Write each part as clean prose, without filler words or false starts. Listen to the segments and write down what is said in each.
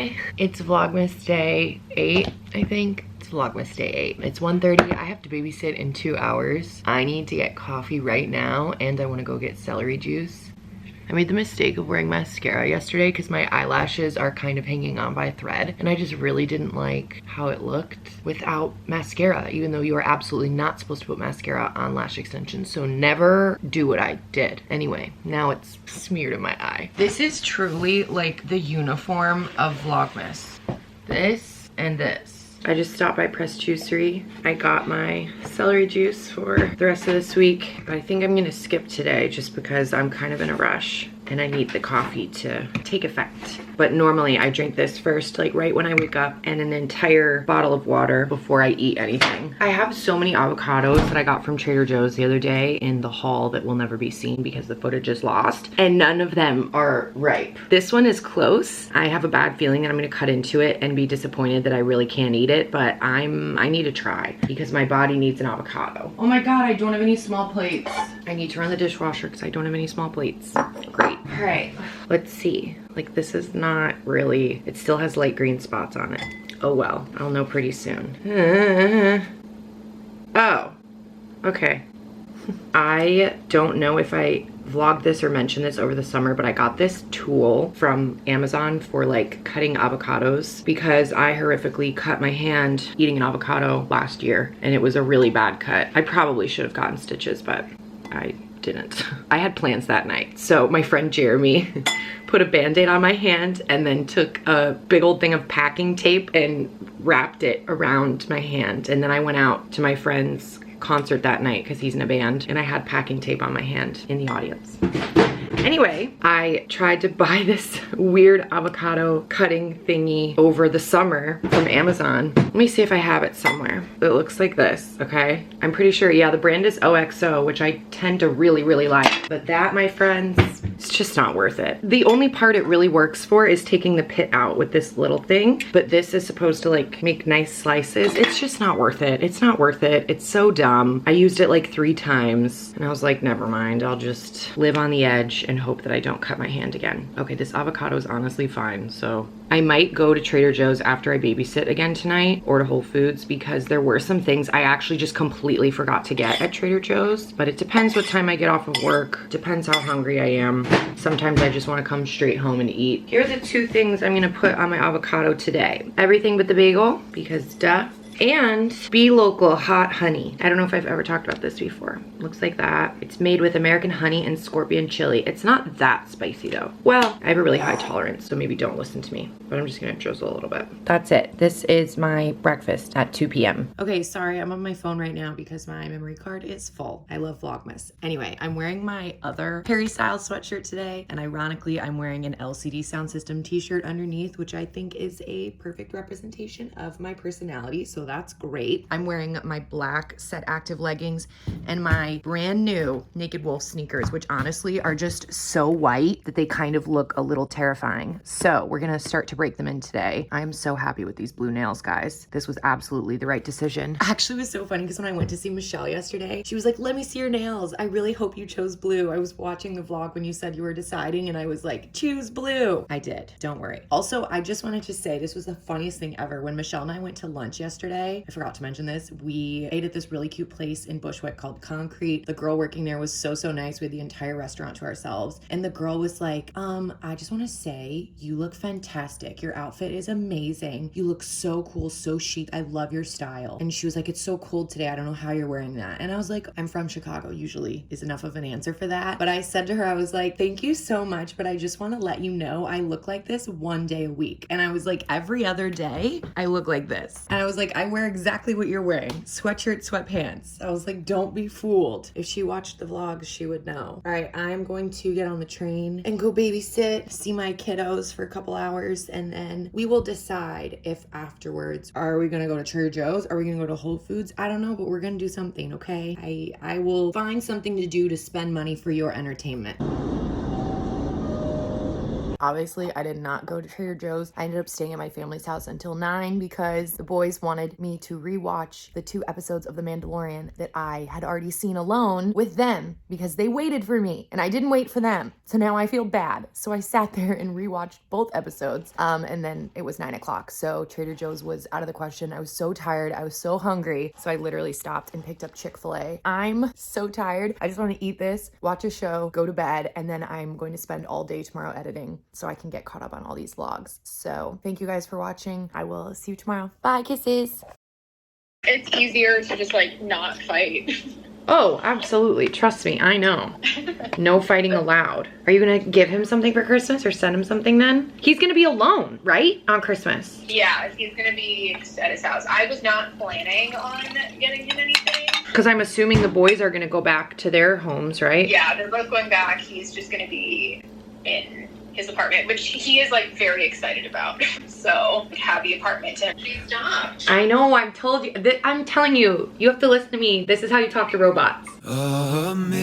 Hi, it's Vlogmas day 8, I think. It's Vlogmas day 8. It's 1:30. I have to babysit in 2 hours. I need to get coffee right now, and I want to go get celery juice. I made the mistake of wearing mascara yesterday because my eyelashes are kind of hanging on by a thread, and I just really didn't like how it looked without mascara, even though you are absolutely not supposed to put mascara on lash extensions, so never do what I did. Anyway, now it's smeared in my eye. This is truly like the uniform of Vlogmas. This and this. I just stopped by Press Juicery. I got my celery juice for the rest of this week. I think I'm gonna skip today just because I'm kind of in a rush and I need the coffee to take effect. But normally I drink this first, like right when I wake up, and an entire bottle of water before I eat anything. I have so many avocados that I got from Trader Joe's the other day in the haul that will never be seen because the footage is lost, and none of them are ripe. This one is close. I have a bad feeling that I'm gonna cut into it and be disappointed that I really can't eat it, but I need to try because my body needs an avocado. Oh my God, I don't have any small plates. I need to run the dishwasher because I don't have any small plates. Great. All right, let's see. Like, this is not really, it still has light green spots on it. Oh well, I'll know pretty soon. Oh, okay. I don't know if I vlogged this or mentioned this over the summer, but I got this tool from Amazon for like cutting avocados because I horrifically cut my hand eating an avocado last year and it was a really bad cut. I probably should have gotten stitches, but I didn't. I had plans that night. So my friend Jeremy put a band-aid on my hand and then took a big old thing of packing tape and wrapped it around my hand. And then I went out to my friend's concert that night because he's in a band, and I had packing tape on my hand in the audience. Anyway, I tried to buy this weird avocado cutting thingy over the summer from Amazon. Let me see if I have it somewhere. It looks like this, okay? I'm pretty sure, yeah, the brand is OXO, which I tend to really, really like. But that, my friends, it's just not worth it. The only part it really works for is taking the pit out with this little thing, but this is supposed to like make nice slices. It's just not worth it. It's not worth it. It's so dumb. I used it like 3 times and I was like, never mind. I'll just live on the edge and hope that I don't cut my hand again. Okay, this avocado is honestly fine, so I might go to Trader Joe's after I babysit again tonight, or to Whole Foods, because there were some things I actually just completely forgot to get at Trader Joe's, but it depends what time I get off of work, depends how hungry I am. Sometimes I just want to come straight home and eat. Here are the 2 things I'm gonna put on my avocado today. Everything but the bagel, because duh. And Be Local hot honey. I don't know if I've ever talked about this before. Looks like that. It's made with American honey and scorpion chili. It's not that spicy though. Well, I have a really high tolerance, so maybe don't listen to me. But I'm just gonna drizzle a little bit. That's it. This is my breakfast at 2 p.m. Okay, sorry, I'm on my phone right now because my memory card is full. I love Vlogmas. Anyway, I'm wearing my other Harry Styles sweatshirt today, and ironically, I'm wearing an LCD Sound System t-shirt underneath, which I think is a perfect representation of my personality, so that's great. I'm wearing my black Set Active leggings and my brand new Naked Wolf sneakers, which honestly are just so white that they kind of look a little terrifying. So we're gonna start to break them in today. I am so happy with these blue nails, guys. This was absolutely the right decision. Actually, it was so funny because when I went to see Michelle yesterday, she was like, let me see your nails. I really hope you chose blue. I was watching the vlog when you said you were deciding and I was like, choose blue. I did, don't worry. Also, I just wanted to say this was the funniest thing ever. When Michelle and I went to lunch yesterday, I forgot to mention this, we ate at this really cute place in Bushwick called Concrete. The girl working there was so nice. We had the entire restaurant to ourselves. And the girl was like, I just want to say you look fantastic. Your outfit is amazing. You look so cool, so chic. I love your style. And she was like, it's so cold today. I don't know how you're wearing that. And I was like, I'm from Chicago, usually is enough of an answer for that. But I said to her, I was like, thank you so much, but I just want to let you know I look like this 1 day a week. And I was like, every other day I look like this. And I was like, I wear exactly what you're wearing. Sweatshirt, sweatpants. I was like, don't be fooled. If she watched the vlogs, she would know. All right, I'm going to get on the train and go babysit, see my kiddos for a couple hours, and then we will decide if afterwards, are we gonna go to Trader Joe's? Are we gonna go to Whole Foods? I don't know, but we're gonna do something, okay? I will find something to do to spend money for your entertainment. Obviously, I did not go to Trader Joe's. I ended up staying at my family's house until 9 because the boys wanted me to rewatch the 2 episodes of The Mandalorian that I had already seen alone with them because they waited for me and I didn't wait for them. So now I feel bad. So I sat there and rewatched both episodes. And then it was 9 o'clock. So Trader Joe's was out of the question. I was so tired. I was so hungry. So I literally stopped and picked up Chick-fil-A. I'm so tired. I just want to eat this, watch a show, go to bed, and then I'm going to spend all day tomorrow editing so I can get caught up on all these vlogs. So thank you guys for watching. I will see you tomorrow. Bye, kisses. It's easier to just like not fight. Oh, absolutely. Trust me, I know. No fighting allowed. Are you gonna give him something for Christmas or send him something then? He's gonna be alone, right? On Christmas. Yeah, he's gonna be at his house. I was not planning on getting him anything. Because I'm assuming the boys are gonna go back to their homes, right? Yeah, they're both going back. He's just gonna be in his apartment, which he is like very excited about. So have the apartment to please stop. I know, I've told you. I'm telling you, you have to listen to me. This is how you talk to robots. Amazing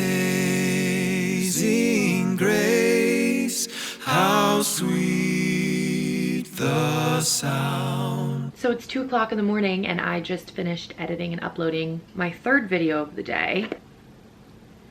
grace, how sweet the sound. So it's 2 o'clock in the morning and I just finished editing and uploading my 3rd video of the day.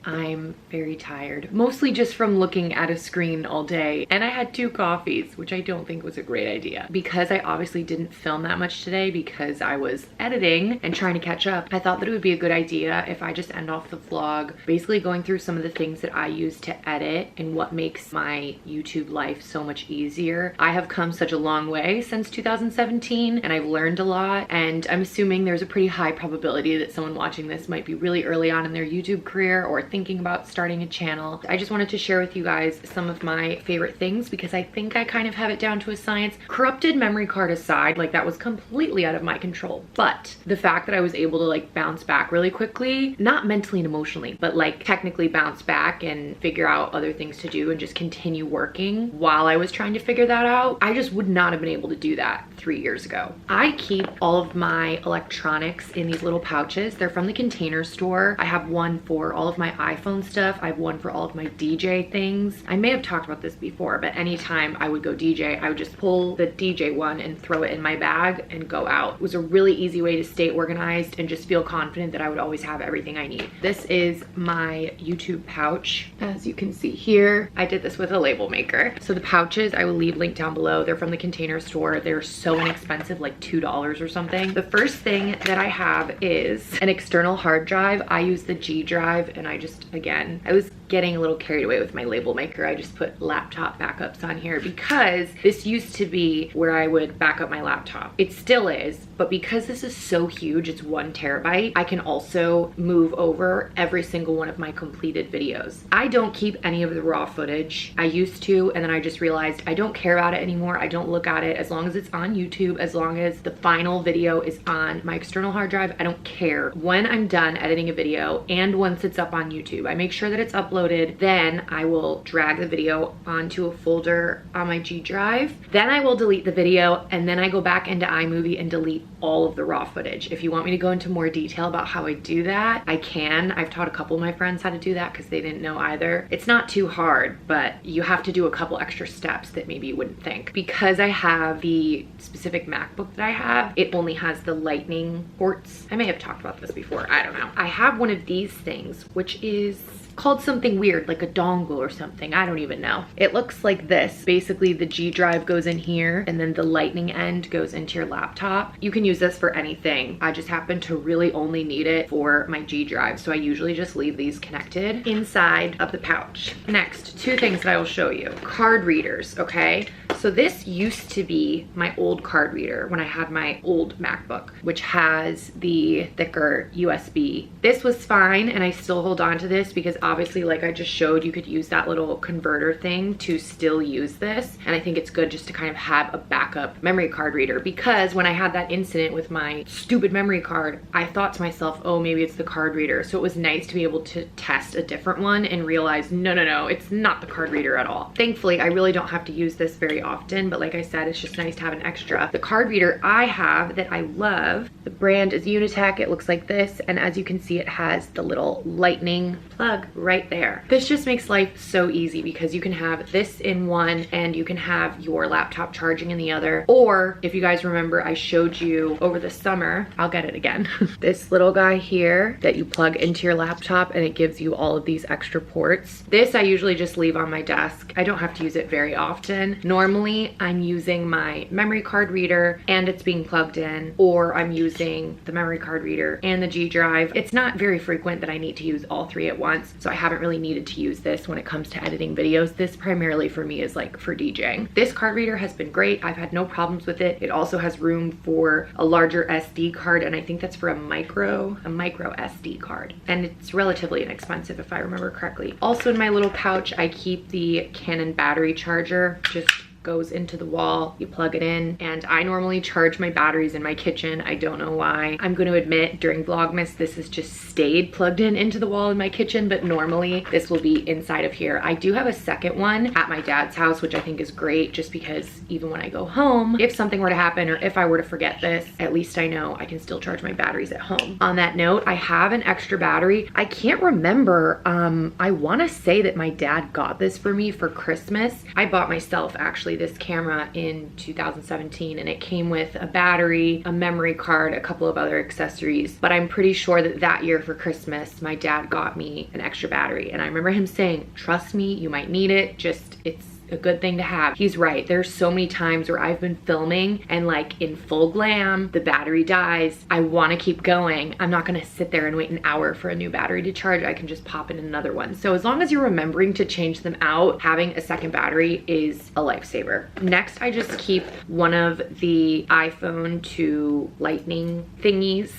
I'm very tired, mostly just from looking at a screen all day. And I had 2 coffees, which I don't think was a great idea. Because I obviously didn't film that much today because I was editing and trying to catch up, I thought that it would be a good idea if I just end off the vlog basically going through some of the things that I use to edit and what makes my YouTube life so much easier. I have come such a long way since 2017 and I've learned a lot, and I'm assuming there's a pretty high probability that someone watching this might be really early on in their YouTube career or thinking about starting a channel. I just wanted to share with you guys some of my favorite things because I think I kind of have it down to a science. Corrupted memory card aside, like that was completely out of my control. But the fact that I was able to like bounce back really quickly, not mentally and emotionally, but like technically bounce back and figure out other things to do and just continue working while I was trying to figure that out, I just would not have been able to do that 3 years ago. I keep all of my electronics in these little pouches. They're from the Container Store. I have one for all of my iPhone stuff. I have one for all of my DJ things. I may have talked about this before, but anytime I would go DJ, I would just pull the DJ one and throw it in my bag and go out. It was a really easy way to stay organized and just feel confident that I would always have everything I need. This is my YouTube pouch. As you can see here, I did this with a label maker. So the pouches, I will leave linked down below. They're from the Container Store. They're so inexpensive, like $2 or something. The first thing that I have is an external hard drive. I use the G drive and I just, again, I was getting a little carried away with my label maker. I just put laptop backups on here because this used to be where I would back up my laptop. It still is, but because this is so huge, it's 1 terabyte, I can also move over every single one of my completed videos. I don't keep any of the raw footage. I used to, and then I just realized I don't care about it anymore. I don't look at it. As long as it's on YouTube, as long as the final video is on my external hard drive, I don't care. When I'm done editing a video and once it's up on YouTube, I make sure that it's uploaded. Then I will drag the video onto a folder on my G drive. Then I will delete the video, and then I go back into iMovie and delete all of the raw footage. If you want me to go into more detail about how I do that, I can. I've taught a couple of my friends how to do that because they didn't know either. It's not too hard, but you have to do a couple extra steps that maybe you wouldn't think. Because I have the specific MacBook that I have, it only has the lightning ports. I may have talked about this before, I don't know. I have one of these things, which is called something weird, like a dongle or something. I don't even know. It looks like this. Basically, the G drive goes in here and then the lightning end goes into your laptop. You can use this for anything. I just happen to really only need it for my G drive, so I usually just leave these connected inside of the pouch. Next, 2 things that I will show you. Card readers, okay? So this used to be my old card reader when I had my old MacBook, which has the thicker USB. This was fine, and I still hold on to this because obviously, like I just showed, you could use that little converter thing to still use this. And I think it's good just to kind of have a backup memory card reader, because when I had that incident with my stupid memory card, I thought to myself, oh, maybe it's the card reader. So it was nice to be able to test a different one and realize, no, it's not the card reader at all. Thankfully, I really don't have to use this very often, but like I said, it's just nice to have an extra. The card reader I have that I love, the brand is Unitech. It looks like this, and as you can see, it has the little lightning plug right there. This just makes life so easy because you can have this in one and you can have your laptop charging in the other. Or if you guys remember, I showed you over the summer, I'll get it again, this little guy here that you plug into your laptop and it gives you all of these extra ports. This I usually just leave on my desk. I don't have to use it very often. Normally I'm using my memory card reader and it's being plugged in, or I'm using the memory card reader and the G drive. It's not very frequent that I need to use all three at once, so I haven't really needed to use this when it comes to editing videos. This primarily for me is like for DJing. This card reader has been great. I've had no problems with it. It also has room for a larger SD card, and I think that's for a micro SD card, and it's relatively inexpensive if I remember correctly. Also in my little pouch I keep the Canon battery charger. Just goes into the wall, you plug it in, and I normally charge my batteries in my kitchen. I don't know why. I'm going to admit during Vlogmas this has just stayed plugged in into the wall in my kitchen, but normally this will be inside of here. I do have a second one at my dad's house, which I think is great just because even when I go home, if something were to happen or if I were to forget this, at least I know I can still charge my batteries at home. On that note, I have an extra battery. I can't remember, I want to say that my dad got this for me for Christmas. I bought myself actually this camera in 2017, and it came with a battery, a memory card, a couple of other accessories, but I'm pretty sure that that year for Christmas my dad got me an extra battery, and I remember him saying, trust me, you might need it, just it's a good thing to have. He's right. There's so many times where I've been filming and like in full glam, the battery dies. I want to keep going. I'm not going to sit there and wait an hour for a new battery to charge. I can just pop in another one. So as long as you're remembering to change them out, having a second battery is a lifesaver. Next, I just keep one of the iPhone to lightning thingies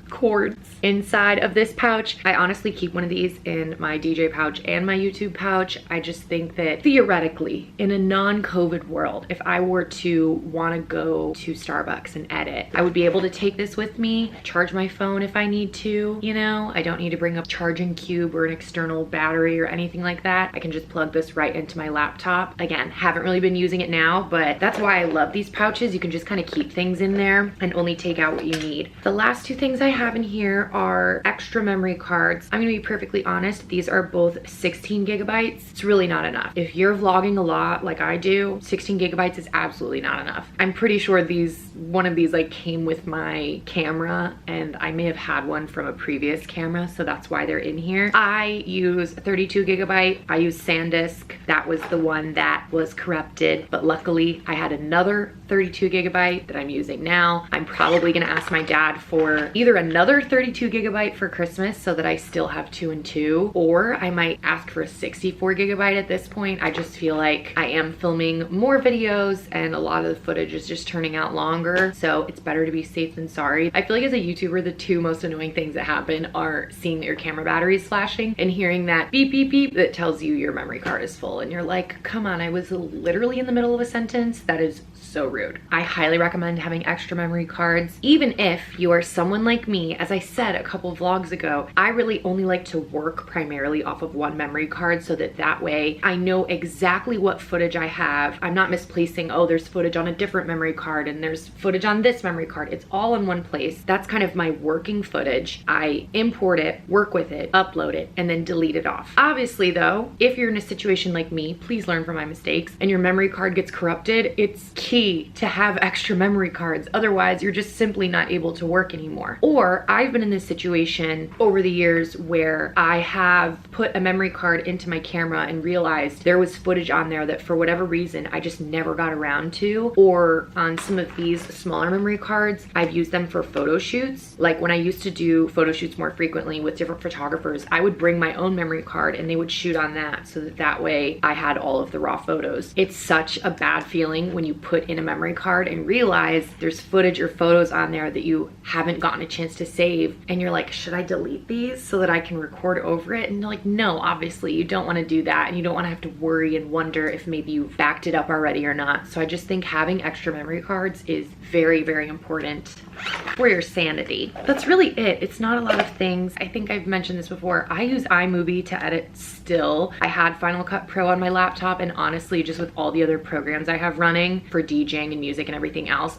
cords inside of this pouch. I honestly keep one of these in my DJ pouch and my YouTube pouch. I just think that theoretically, in a non-COVID world, if I were to want to go to Starbucks and edit, I would be able to take this with me, charge my phone if I need to, you know? I don't need to bring a charging cube or an external battery or anything like that. I can just plug this right into my laptop. Again, haven't really been using it now, but that's why I love these pouches. You can just kind of keep things in there and only take out what you need. The last two things I have in here are extra memory cards. I'm gonna be perfectly honest, these are both 16 gigabytes. It's really not enough. If you're vlogging a lot like I do, 16 gigabytes is absolutely not enough. I'm pretty sure one of these like came with my camera, and I may have had one from a previous camera, so that's why they're in here. I use 32 gigabyte. I use SanDisk. That was the one that was corrupted, but luckily I had another 32 gigabyte that I'm using now. I'm probably gonna ask my dad for either another 32 gigabyte for Christmas so that I still have 2 and 2, or I might ask for a 64 gigabyte at this point. I just feel like I am filming more videos and a lot of the footage is just turning out longer, so it's better to be safe than sorry. I feel like as a YouTuber, the two most annoying things that happen are seeing that your camera battery is flashing and hearing that beep beep beep that tells you your memory card is full, and you're like, come on, I was literally in the middle of a sentence. That is so rude. I highly recommend having extra memory cards, even if you are someone like me. As I said a couple vlogs ago, I really only like to work primarily off of one memory card, so that way I know exactly what footage I have. I'm not misplacing, oh, there's footage on a different memory card and there's footage on this memory card. It's all in one place. That's kind of my working footage. I import it, work with it, upload it, and then delete it off. Obviously though, if you're in a situation like me, please learn from my mistakes, and your memory card gets corrupted, it's key to have extra memory cards. Otherwise, you're just simply not able to work anymore. Or I've been in this situation over the years where I have put a memory card into my camera and realized there was footage on there that for whatever reason I just never got around to. Or on some of these smaller memory cards, I've used them for photo shoots. Like when I used to do photo shoots more frequently with different photographers, I would bring my own memory card and they would shoot on that, so that way I had all of the raw photos. It's such a bad feeling when you put in a memory card and realize there's footage or photos on there that you haven't gotten a chance to save, and you're like, should I delete these so that I can record over it? And you're like, no, obviously you don't want to do that, and you don't want to have to worry and wonder if maybe you've backed it up already or not. So I just think having extra memory cards is very, very important for your sanity. That's really it. It's not a lot of things. I think I've mentioned this before. I use iMovie to edit still. I had Final Cut Pro on my laptop, and honestly, just with all the other programs I have running for DJing and music and everything else,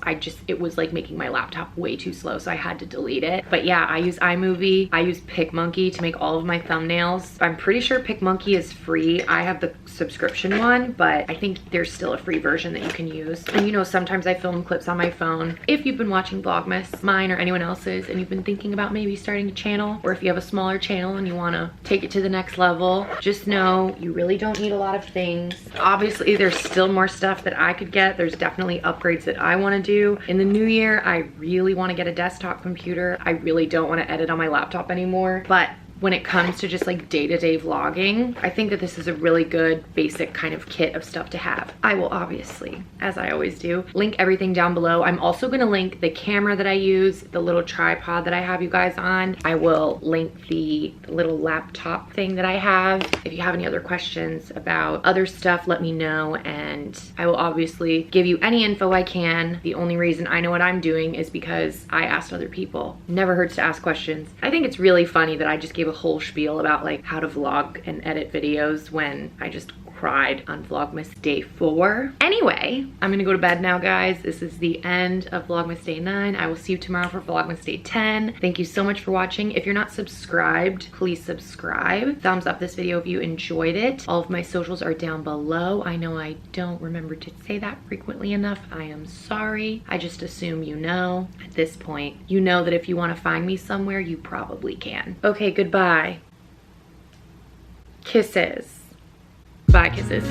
it was like making my laptop way too slow, so I had to delete it. But yeah, I use iMovie. I use PicMonkey to make all of my thumbnails. I'm pretty sure PicMonkey is free. I have the subscription one, but I think there's still a free version that you can use. And you know, sometimes I film clips on my phone. If you've been watching VLOGMAS, mine or anyone else's, and you've been thinking about maybe starting a channel, or if you have a smaller channel and you want to take it to the next level, just know you really don't need a lot of things. Obviously, there's still more stuff that I could get. There's definitely upgrades that I want to do. In the new year, I really want to get a desktop computer. I really don't want to edit on my laptop anymore, but when it comes to just like day-to-day vlogging, I think that this is a really good basic kind of kit of stuff to have. I will obviously, as I always do, link everything down below. I'm also gonna link the camera that I use, the little tripod that I have you guys on. I will link the little laptop thing that I have. If you have any other questions about other stuff, let me know, and I will obviously give you any info I can. The only reason I know what I'm doing is because I asked other people. Never hurts to ask questions. I think it's really funny that I just gave a whole spiel about like how to vlog and edit videos when I just cried on Vlogmas day 4. Anyway, I'm gonna go to bed now, guys. This is the end of Vlogmas day 9. I will see you tomorrow for Vlogmas day 10. Thank you so much for watching. If you're not subscribed, please subscribe. Thumbs up this video if you enjoyed it. All of my socials are down below. I know I don't remember to say that frequently enough. I am sorry. I just assume you know. At this point, you know that if you want to find me somewhere, you probably can. Okay, goodbye. Kisses. Bye, kisses.